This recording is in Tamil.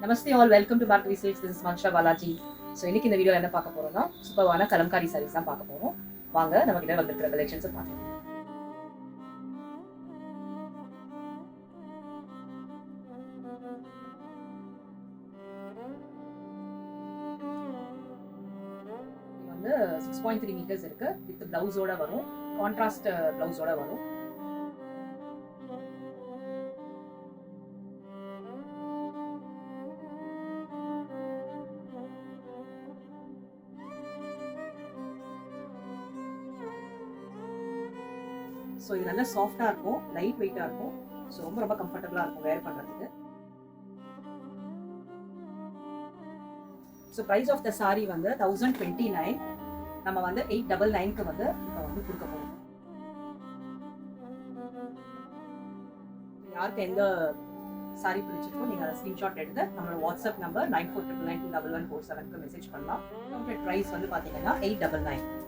Namaste all, welcome to Bhargavi silks. This is Mansha Balaji. So இன்னைக்கு இந்த வீடியோவில் என்ன பார்க்க போறோம்னா, சூப்பரான கலம்காரி சாரீஸ் தான் பார்க்க போறோம். வாங்க நம்ம கிட்ட வந்திருக்கிற கலெக்ஷன்ஸை பார்க்கலாம். இது வந்து 6.3 மீட்டர்ஸ் இருக்கு. வித் பிளவுஸோட வரும், கான்ட்ராஸ்ட் பிளவுஸோட வரும். ஸோ இது நல்லா சாஃப்டாக இருக்கும், லைட் வெயிட்டாக இருக்கும். ஸோ ரொம்ப ரொம்ப கம்ஃபர்டபுளாக இருக்கும் வேர் பண்ணுறதுக்கு. So price of the sari வந்து 1029. நம்ம வந்து 899க்கு வந்து இப்போ வந்து கொடுக்க போகிறோம். யாருக்கு எந்த சாரீ பிடிச்சிருக்கோ நீங்கள் அதை ஸ்க்ரீன்ஷாட் எடுத்து நம்மளோட வாட்ஸ்அப் நம்பர் 9499211147க்கு மெசேஜ் பண்ணலாம். ப்ரைஸ் வந்து பார்த்தீங்கன்னா 899.